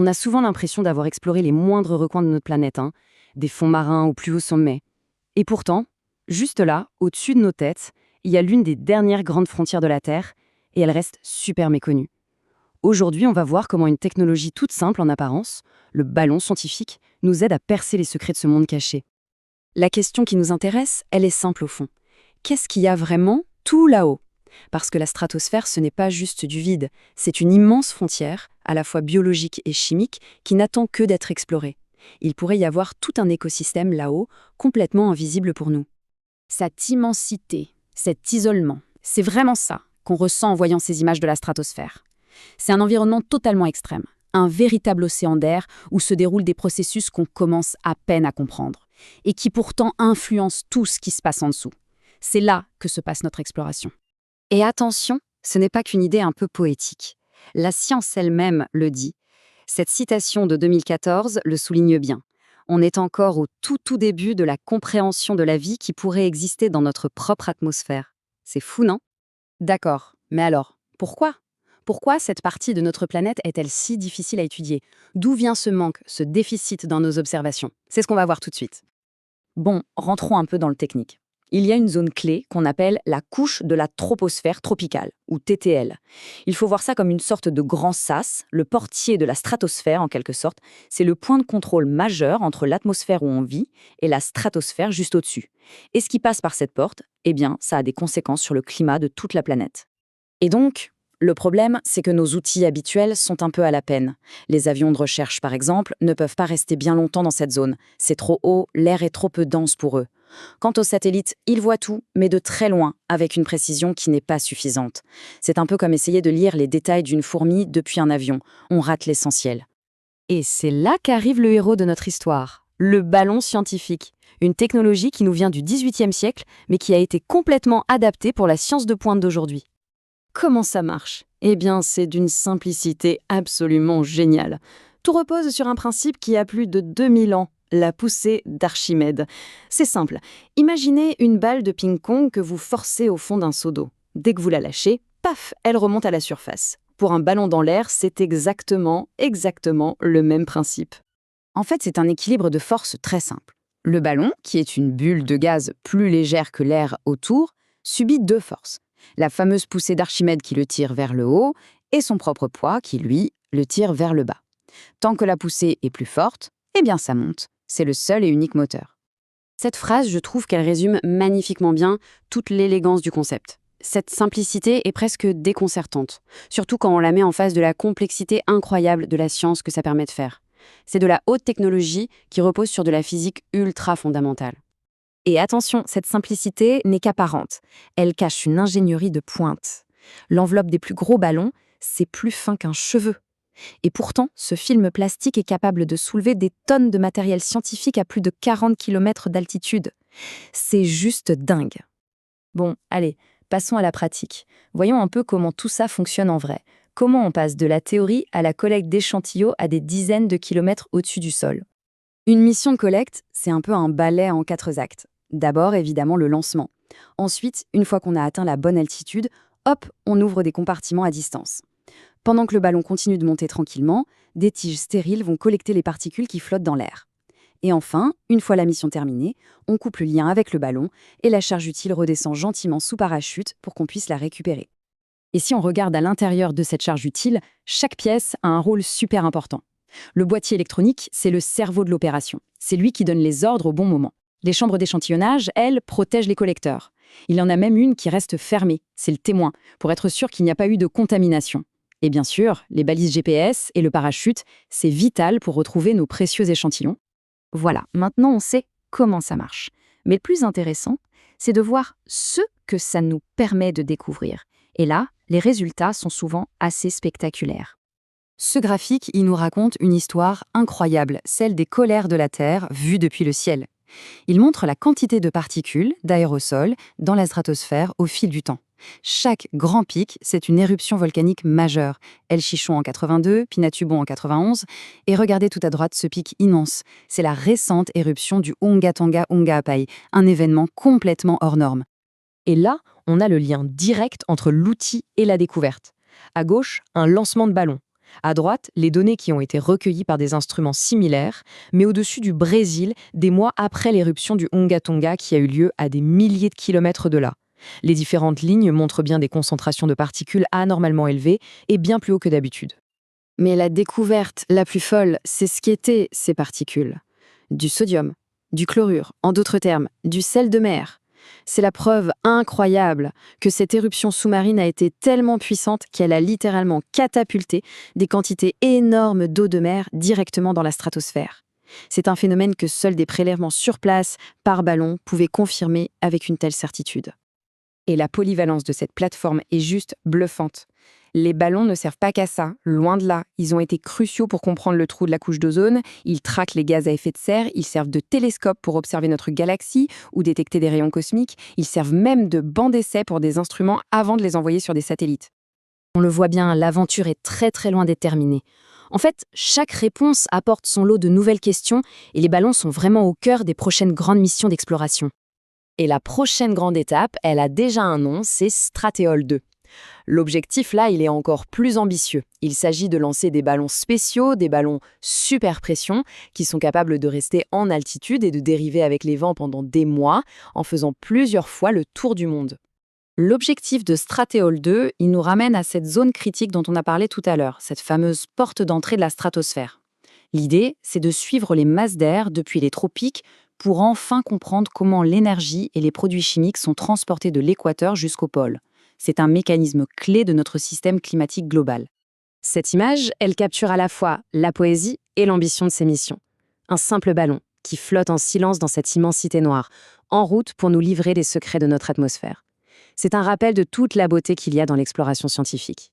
On a souvent l'impression d'avoir exploré les moindres recoins de notre planète, hein, des fonds marins au plus haut sommet. Et pourtant, juste là, au-dessus de nos têtes, il y a l'une des dernières grandes frontières de la Terre, et elle reste super méconnue. Aujourd'hui, on va voir comment une technologie toute simple en apparence, le ballon scientifique, nous aide à percer les secrets de ce monde caché. La question qui nous intéresse, elle est simple au fond. Qu'est-ce qu'il y a vraiment tout là-haut ? Parce que la stratosphère, ce n'est pas juste du vide, c'est une immense frontière, à la fois biologique et chimique, qui n'attend que d'être explorée. Il pourrait y avoir tout un écosystème là-haut, complètement invisible pour nous. Cette immensité, cet isolement, c'est vraiment ça qu'on ressent en voyant ces images de la stratosphère. C'est un environnement totalement extrême, un véritable océan d'air où se déroulent des processus qu'on commence à peine à comprendre, et qui pourtant influencent tout ce qui se passe en dessous. C'est là que se passe notre exploration. Et attention, ce n'est pas qu'une idée un peu poétique. La science elle-même le dit. Cette citation de 2014 le souligne bien. On est encore au tout début de la compréhension de la vie qui pourrait exister dans notre propre atmosphère. C'est fou, non ? D'accord, mais alors, pourquoi ? Pourquoi cette partie de notre planète est-elle si difficile à étudier ? D'où vient ce manque, ce déficit dans nos observations ? C'est ce qu'on va voir tout de suite. Bon, rentrons un peu dans le technique. Il y a une zone clé qu'on appelle la couche de la troposphère tropicale, ou TTL. Il faut voir ça comme une sorte de grand sas, le portier de la stratosphère en quelque sorte. C'est le point de contrôle majeur entre l'atmosphère où on vit et la stratosphère juste au-dessus. Et ce qui passe par cette porte, eh bien, ça a des conséquences sur le climat de toute la planète. Et donc, le problème, c'est que nos outils habituels sont un peu à la peine. Les avions de recherche, par exemple, ne peuvent pas rester bien longtemps dans cette zone. C'est trop haut, l'air est trop peu dense pour eux. Quant aux satellites, ils voient tout, mais de très loin, avec une précision qui n'est pas suffisante. C'est un peu comme essayer de lire les détails d'une fourmi depuis un avion. On rate l'essentiel. Et c'est là qu'arrive le héros de notre histoire, le ballon scientifique. Une technologie qui nous vient du XVIIIe siècle, mais qui a été complètement adaptée pour la science de pointe d'aujourd'hui. Comment ça marche ? Eh bien, c'est d'une simplicité absolument géniale. Tout repose sur un principe qui a plus de 2000 ans, la poussée d'Archimède. C'est simple. Imaginez une balle de ping-pong que vous forcez au fond d'un seau d'eau. Dès que vous la lâchez, paf, elle remonte à la surface. Pour un ballon dans l'air, c'est exactement le même principe. En fait, c'est un équilibre de force très simple. Le ballon, qui est une bulle de gaz plus légère que l'air autour, subit deux forces. La fameuse poussée d'Archimède qui le tire vers le haut et son propre poids qui, lui, le tire vers le bas. Tant que la poussée est plus forte, eh bien ça monte. C'est le seul et unique moteur. Cette phrase, je trouve qu'elle résume magnifiquement bien toute l'élégance du concept. Cette simplicité est presque déconcertante, surtout quand on la met en face de la complexité incroyable de la science que ça permet de faire. C'est de la haute technologie qui repose sur de la physique ultra fondamentale. Et attention, cette simplicité n'est qu'apparente. Elle cache une ingénierie de pointe. L'enveloppe des plus gros ballons, c'est plus fin qu'un cheveu. Et pourtant, ce film plastique est capable de soulever des tonnes de matériel scientifique à plus de 40 km d'altitude. C'est juste dingue. Bon, allez, passons à la pratique. Voyons un peu comment tout ça fonctionne en vrai. Comment on passe de la théorie à la collecte d'échantillons à des dizaines de kilomètres au-dessus du sol. Une mission de collecte, c'est un peu un ballet en 4 actes. D'abord, évidemment, le lancement. Ensuite, une fois qu'on a atteint la bonne altitude, hop, on ouvre des compartiments à distance. Pendant que le ballon continue de monter tranquillement, des tiges stériles vont collecter les particules qui flottent dans l'air. Et enfin, une fois la mission terminée, on coupe le lien avec le ballon et la charge utile redescend gentiment sous parachute pour qu'on puisse la récupérer. Et si on regarde à l'intérieur de cette charge utile, chaque pièce a un rôle super important. Le boîtier électronique, c'est le cerveau de l'opération. C'est lui qui donne les ordres au bon moment. Les chambres d'échantillonnage, elles, protègent les collecteurs. Il y en a même une qui reste fermée, c'est le témoin, pour être sûr qu'il n'y a pas eu de contamination. Et bien sûr, les balises GPS et le parachute, c'est vital pour retrouver nos précieux échantillons. Voilà, maintenant on sait comment ça marche. Mais le plus intéressant, c'est de voir ce que ça nous permet de découvrir. Et là, les résultats sont souvent assez spectaculaires. Ce graphique, il nous raconte une histoire incroyable, celle des colères de la Terre vues depuis le ciel. Il montre la quantité de particules, d'aérosols, dans la stratosphère au fil du temps. Chaque grand pic, c'est une éruption volcanique majeure. El Chichon en 82, Pinatubo en 91, et regardez tout à droite ce pic immense. C'est la récente éruption du Unga Tonga Unga Apai, un événement complètement hors norme. Et là, on a le lien direct entre l'outil et la découverte. À gauche, un lancement de ballon. À droite, les données qui ont été recueillies par des instruments similaires, mais au-dessus du Brésil, des mois après l'éruption du Onga Tonga qui a eu lieu à des milliers de kilomètres de là. Les différentes lignes montrent bien des concentrations de particules anormalement élevées et bien plus haut que d'habitude. Mais la découverte la plus folle, c'est ce qu'étaient ces particules. Du sodium, du chlorure, en d'autres termes, du sel de mer. C'est la preuve incroyable que cette éruption sous-marine a été tellement puissante qu'elle a littéralement catapulté des quantités énormes d'eau de mer directement dans la stratosphère. C'est un phénomène que seuls des prélèvements sur place, par ballon, pouvaient confirmer avec une telle certitude. Et la polyvalence de cette plateforme est juste bluffante. Les ballons ne servent pas qu'à ça, loin de là. Ils ont été cruciaux pour comprendre le trou de la couche d'ozone, ils traquent les gaz à effet de serre, ils servent de télescope pour observer notre galaxie ou détecter des rayons cosmiques, ils servent même de banc d'essai pour des instruments avant de les envoyer sur des satellites. On le voit bien, l'aventure est très très loin d'être terminée. En fait, chaque réponse apporte son lot de nouvelles questions et les ballons sont vraiment au cœur des prochaines grandes missions d'exploration. Et la prochaine grande étape, elle a déjà un nom, c'est Stratéole 2. L'objectif là, il est encore plus ambitieux. Il s'agit de lancer des ballons spéciaux, des ballons super pression, qui sont capables de rester en altitude et de dériver avec les vents pendant des mois, en faisant plusieurs fois le tour du monde. L'objectif de Stratéole 2, il nous ramène à cette zone critique dont on a parlé tout à l'heure, cette fameuse porte d'entrée de la stratosphère. L'idée, c'est de suivre les masses d'air depuis les tropiques pour enfin comprendre comment l'énergie et les produits chimiques sont transportés de l'équateur jusqu'au pôle. C'est un mécanisme clé de notre système climatique global. Cette image, elle capture à la fois la poésie et l'ambition de ces missions. Un simple ballon qui flotte en silence dans cette immensité noire, en route pour nous livrer les secrets de notre atmosphère. C'est un rappel de toute la beauté qu'il y a dans l'exploration scientifique.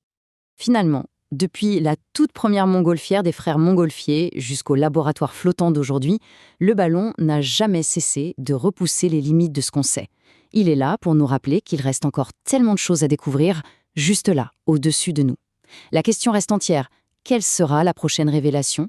Finalement, depuis la toute première montgolfière des frères Montgolfier jusqu'au laboratoire flottant d'aujourd'hui, le ballon n'a jamais cessé de repousser les limites de ce qu'on sait. Il est là pour nous rappeler qu'il reste encore tellement de choses à découvrir, juste là, au-dessus de nous. La question reste entière. Quelle sera la prochaine révélation ?